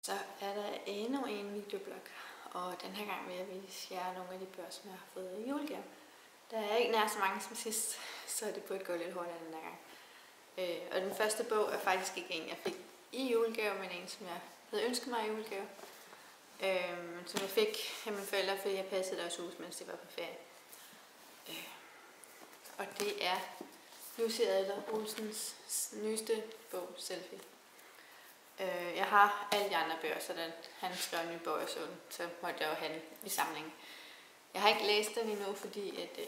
Så er der endnu en videoblog, og den her gang vil jeg vise jer nogle af de bøger, som jeg har fået i julegave. Der er ikke nær så mange som sidst, så det burde gå lidt hurtigere den her gang. Og den første bog er faktisk ikke en, jeg fik i julegave, men en, som jeg havde ønsket mig i julegave. Som jeg fik af mine forældre, fordi jeg passede deres hus, mens de var på ferie. Og det er Jussi Adler-Olsens nyeste bog, Selfie. Jeg har alle de andre bøger, så da han skrev en ny bog, så måtte jeg jo have den i samlingen. Jeg har ikke læst den endnu, fordi at,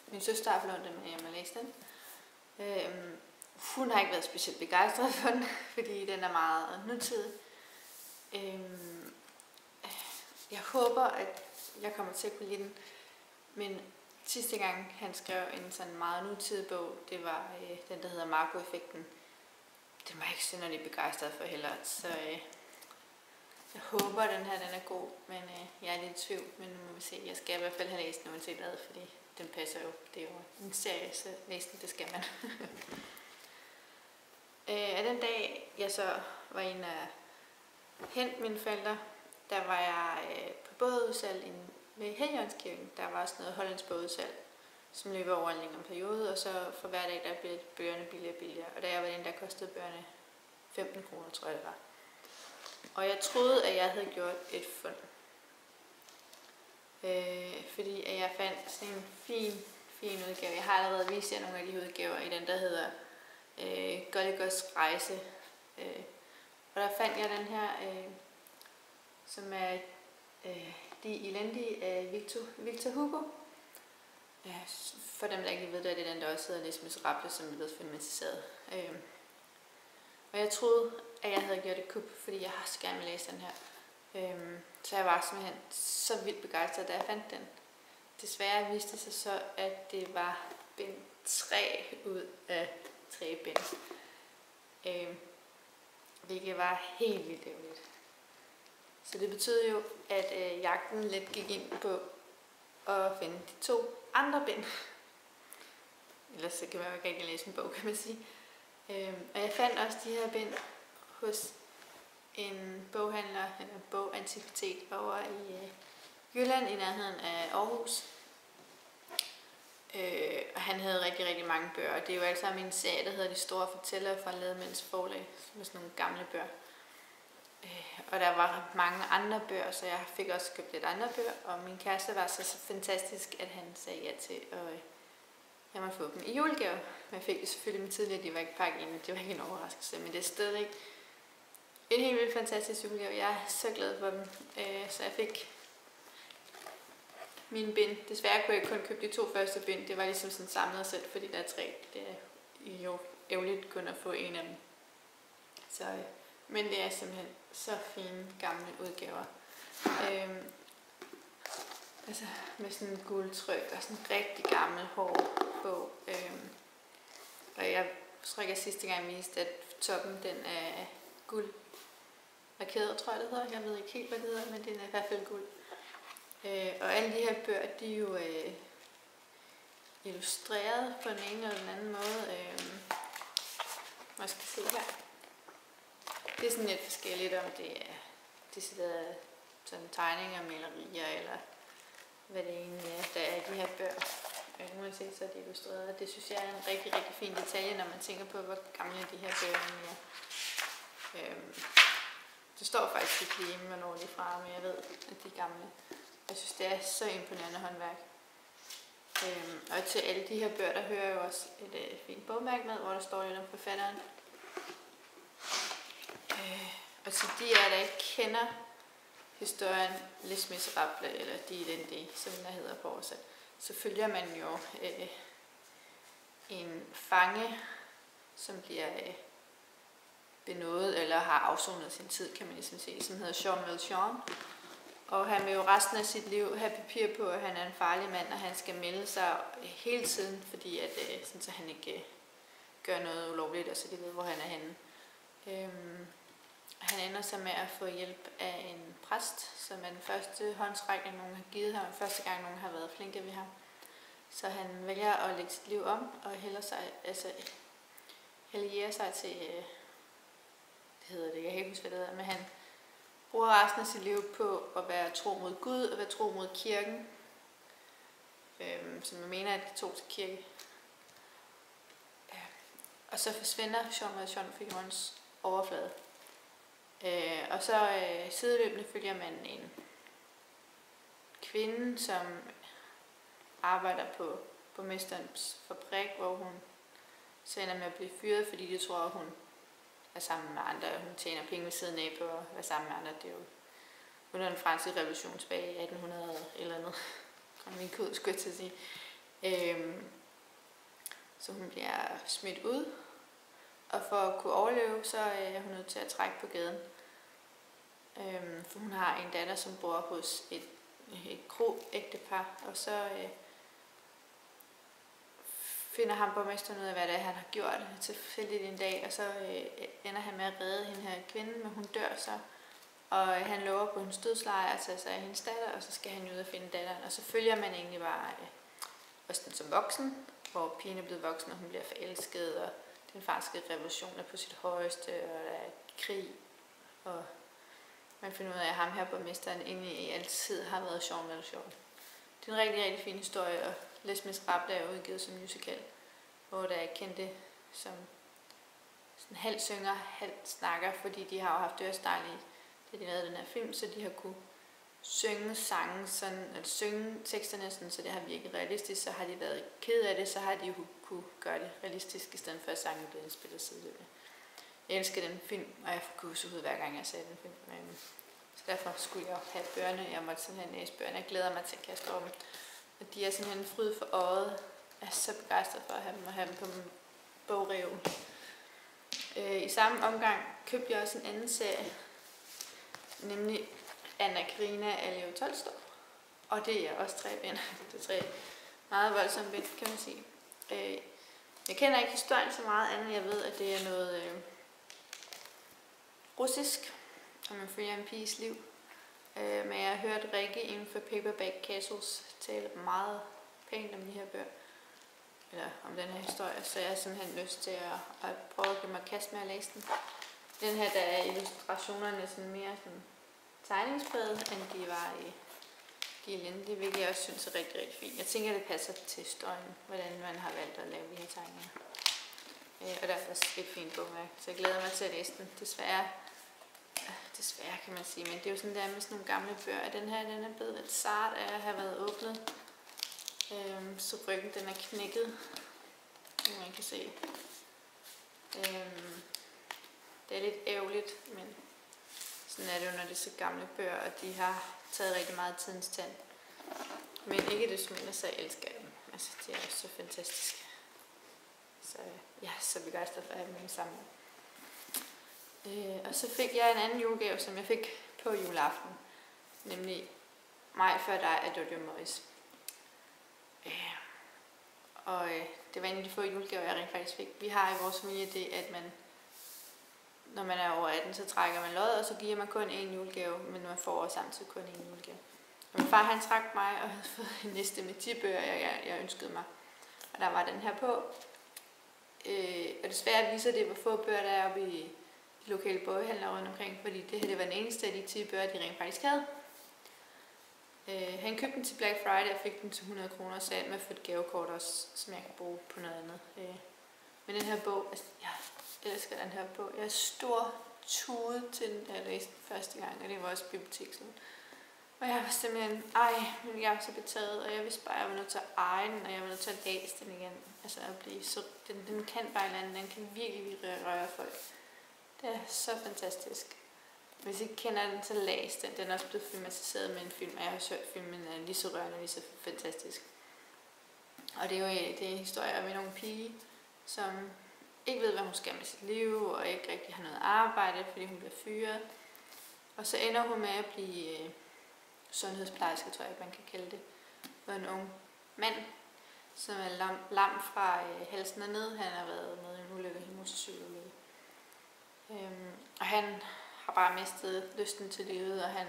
min søster har forlånt den med hjem og læse den. Hun har ikke været specielt begejstret for den, fordi den er meget nutidig. Jeg håber, at jeg kommer til at kunne lide den, men sidste gang han skrev en sådan meget nutidig bog, det var den, der hedder Marco-effekten. Det var jeg ikke synderligt begejstret for heller, så jeg håber, at den her den er god, men jeg er lidt i tvivl, men nu må vi se. Jeg skal i hvert fald have læst den uanset hvad, fordi den passer jo. Det er jo en serie, så læse den, det skal man. Af den dag, jeg så var inde og hente mine forældre, der var jeg på bådudsalg ved Helligåndskirken. Der var også noget hollandsk bådudsalg, som løber over en længere periode, og så for hver dag, der blev bøgerne billigere og billigere. Og da jeg var inde, der kostede bøgerne 15 kroner, tror jeg det var. Og jeg troede, at jeg havde gjort et fund. Fordi at jeg fandt sådan en fin udgave. Jeg har allerede vist jer nogle af de udgaver i den, der hedder Gulligods rejse. Og der fandt jeg den her, som er De elendige af Victor Hugo. For dem, der ikke ved det, er det den, der også hedder Les Misérables, som er blevet filmatiseret. Og jeg troede, at jeg havde gjort et kup, fordi jeg har så gerne vil læse den her. Så jeg var simpelthen så vildt begejstret, da jeg fandt den. Desværre viste det sig så, at det var bind 3 ud af 3 bind. Hvilket var helt vildt ærgerligt. Så det betød jo, at jagten lidt gik ind på at finde de 2 andre bind. Ellers så kan man jo ikke rigtig læse en bog, kan man sige. Og jeg fandt også de her bind hos en boghandler, eller bogantikvitet over i Jylland i nærheden af Aarhus. Og han havde rigtig mange bøger, og det er jo alle sammen en serie, der hedder De Store Fortællere fra Lademænds Forlag, som er sådan nogle gamle bøger. Og der var mange andre bøger, så jeg fik også købt lidt andre bøger, og min kæreste var så fantastisk, at han sagde ja til, at jeg måtte få dem i julegave. Men jeg fik det selvfølgelig med tidligere, de var ikke pakket ind, det var ikke en overraskelse, men det er stadig en helt vildt fantastisk julegave. Jeg er så glad for dem, så jeg fik mine bind. Desværre kunne jeg kun købe de 2 første bind, det var ligesom sådan samlet selv, fordi der er 3. Det er jo ærgerligt kun at få en af dem. Så, men det er simpelthen så fine gamle udgaver. Altså med sådan en guldtryk og sådan en rigtig gammel hård bog. Og jeg tror ikke, at sidste gang viste, at toppen den er guld lakeret, tror jeg det hedder. Jeg ved ikke helt, hvad det hedder, men den er i hvert fald guld. Og alle de her bøger, de er jo illustreret på den ene eller den anden måde. Man skal se her. Det er sådan lidt forskelligt, om det er decideret sådan tegninger, malerier eller hvad det egentlig er, der er i de her bøger. Uanset så er det illustreret. Det synes jeg er en rigtig fin detalje, når man tænker på, hvor gamle de her bøger er. Det står faktisk ikke lige, hvornår de er fra, men jeg ved, at de er gamle. Jeg synes, det er så imponerende håndværk. Og til alle de her bøger, der hører jo også et fint bogmærke med, hvor der står lidt om forfatteren. Og til de af der ikke kender historien Les Misérables, eller De elendige, som den hedder på oversat, så følger man jo en fange, som bliver benådet eller har afsonet sin tid, kan man ligesom sige, som hedder Jean Valjean. Og han vil jo resten af sit liv have papir på, at han er en farlig mand, og han skal melde sig hele tiden, fordi at, sådan, så han ikke gør noget ulovligt, og så de ved, hvor han er henne. Han ender så med at få hjælp af en præst, som er den første håndsrækning, nogen har givet ham, første gang nogen har været flinke ved ham. Så han vælger at lægge sit liv om og helligerer sig til, det hedder det, jeg kan ikke huske, hvad det hedder, men han bruger resten af sit liv på at være tro mod Gud og være tro mod kirken, som jeg mener, at de tog til kirke. Og så forsvinder Jean Figuerons overflade. Og så sideløbende følger man en kvinde, som arbejder på borgmesterens fabrik, hvor hun så ender med at blive fyret, fordi de tror, at hun er sammen med andre. Hun tjener penge ved siden af på at være sammen med andre. Det er jo under den franske revolution tilbage i 1800 eller noget. Kom min kode, skulle jeg til at sige. Så hun bliver smidt ud. Og for at kunne overleve, så er hun nødt til at trække på gaden. For hun har en datter, som bor hos et kro-ægtepar, og så finder ham borgmesteren ud af, hvad det er, han har gjort tilfældigt en dag, og så ender han med at redde hende her kvinde, men hun dør så. Og han lover på hendes dødsleje at tage sig af hendes datter, og så skal han ud og finde datteren. Og så følger man egentlig bare også den som voksen, hvor pigen er blevet voksen, og hun bliver forelsket, og den franske revolution er på sit højeste, og der er krig, og man finder ud af, at ham her borgmesteren egentlig altid har været Jean Valjean. Det er en rigtig, rigtig fin historie, og Les Misérables er udgivet som musical, hvor der er kendte som sådan halvt synger, halvt snakker, fordi de har jo haft ørestejl i, da de lavede den her film, så de har kunne synge sange, sådan, at synge teksterne, sådan, så det har virket realistisk, så har de været ked af det, så har de jo kunne gøre det realistisk, i stedet for at sangen blev indspillet sideløbende. Jeg elsker den film, og jeg får gåsehud hver gang jeg ser den film. Så derfor skulle jeg have bøgerne. Jeg måtte simpelthen læse bøgerne. Jeg glæder mig til at kaste over dem. Og de er simpelthen en fryd for øjet. Jeg er så begejstret for at have dem og have dem på min bogreol. I samme omgang købte jeg også en anden serie, nemlig Anna Karenina af Leo Tolstoj. Og det er også 3 bind. Det er 3 meget voldsomme bind, kan man sige. Jeg kender ikke historien så meget andet. Jeg ved, at det er noget russisk, og man følger en piges liv. Men jeg har hørt Rikke inden for Paperback Castles tale meget pænt om de her bøger, eller om den her historie, så jeg har simpelthen lyst til at prøve at give mig kast med at læse den. Den her, der er illustrationerne sådan mere sådan tegningspræget, end de var i Gillian. Det vil jeg også synes er rigtig, rigtig fint. Jeg tænker, det passer til historien, hvordan man har valgt at lave de her tegninger. Og der er også et fint bogværk, så jeg glæder mig til at læse den. Desværre kan man sige, men det er jo sådan der med sådan nogle gamle bøger. Den her, den er blevet lidt sart af at have været åbnet. Så ryggen, den er knækket, som man kan se. Det er lidt ærgerligt, men sådan er det jo, når det er så gamle bøger, og de har taget rigtig meget tidens tand. Men ikke desto mindre, så elsker jeg dem. Altså, de er så fantastiske. Så jeg er så begejstret for at have dem sammen. Og så fik jeg en anden julegave, som jeg fik på juleaften, nemlig Mig før dig af Jojo Moyes. Det var en af de få julegaver, jeg rent faktisk fik. Vi har i vores familie det, at man, når man er over 18, så trækker man lod, og så giver man kun én julegave, men man får også samtidig kun én julegave. Og min far, han trak mig og havde fået en liste med 10 bøger, jeg ønskede mig. Og der var den her på. Og desværre viser det, hvor få bøger der er oppe i de lokale boghandler rundt omkring, fordi det her det var den eneste af de 10 bøger, de rent faktisk havde. Han købte den til Black Friday og fik den til 100 kroner, så jeg med at få et gavekort også, som jeg kan bruge på noget andet. Men den her bog, altså, jeg elsker den her bog. Jeg er stor tude til den, da jeg læste den første gang, og det var også bibliotekslån. Og jeg var simpelthen, jeg var så betaget, og jeg vidste bare, at jeg var nødt til at eje den, og jeg var nødt til at læse den igen. Altså at blive så, den kan bare et eller andet, den kan virkelig røre folk. Det er så fantastisk. Hvis I ikke kender den, så læs den. Den er også blevet filmatiseret med en film, og jeg har hørt filmen er lige så rørende, lige så fantastisk. Og det er jo en historie om en ung pige, som ikke ved, hvad hun skal med sit liv, og ikke rigtig har noget arbejde, fordi hun bliver fyret. Og så ender hun med at blive sundhedsplejerske, tror jeg, man kan kalde det. For en ung mand, som er lam fra halsen og ned. Han har været med i en ulykke, en motorcykelulykke. Og han har bare mistet lysten til livet, og han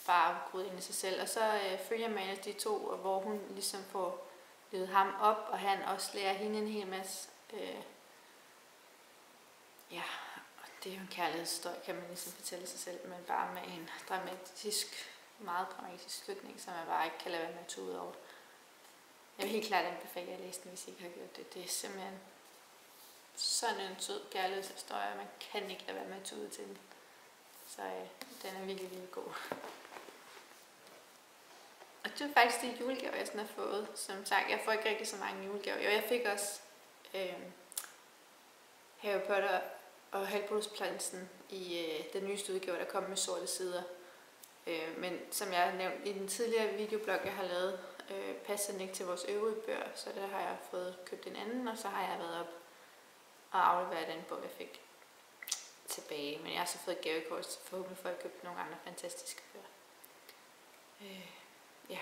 bare groet ind i sig selv. Og så følger man de to, hvor hun ligesom får levet ham op, og han også lærer hende en hel masse. det er jo en kærlighedshistorie, kan man ligesom fortælle sig selv, men bare med en meget dramatisk slutning, som man bare ikke kan lade være med at tage ud over. Jeg vil helt klart anbefale jer at læse den, hvis I ikke har gjort det. Det er simpelthen sådan en sød kærlighedshistorie, man kan ikke lade være med at tage ud til den. Så den er virkelig, virkelig god. Og det var faktisk de julegaver, jeg sådan har fået. Som sagt, jeg får ikke rigtig så mange julegaver. Jo, jeg fik også Harry Potter og Halvblodsprinsen i den nyeste udgave, der kom med sorte sider. Men som jeg har nævnt i den tidligere videoblog, jeg har lavet, passer den ikke til vores øvrige bøger, så der har jeg fået købt en anden, og så har jeg været op og afleveret den bog, jeg fik tilbage. Men jeg har så fået et gavekort, så forhåbentlig får jeg købt nogle andre fantastiske bøger. Ja,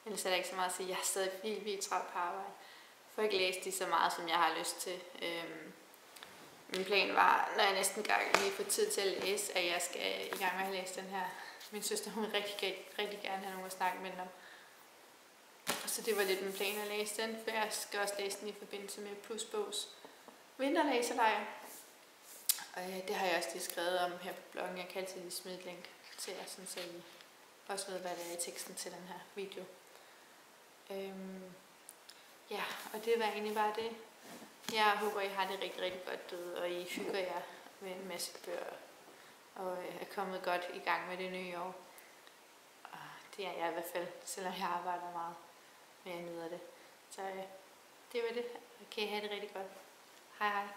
ellers er der ikke så meget at sige. Jeg er stadig vildt travlt på arbejde. Jeg får ikke læst de så meget, som jeg har lyst til. Min plan var, når jeg næsten lige får tid til at læse, at jeg skal i gang med at læse den her. Min søster, hun vil rigtig gerne have nogen at snakke med den om. Og så det var lidt min plan at læse den, for jeg skal også læse den i forbindelse med Plusbogs vinterlæserlejr. Og det har jeg også lige skrevet om her på bloggen. Jeg kan altid lige smide et link til jer, så I også ved, hvad det er i teksten til den her video. Ja, og det var egentlig bare det. Jeg håber, I har det rigtig godt derude, og I hygger jer med en masse bøger, og er kommet godt i gang med det nye år. Og det er jeg i hvert fald, selvom jeg arbejder meget, men jeg nyder det. Så det var det. Okay, have det rigtig godt. Hej hej.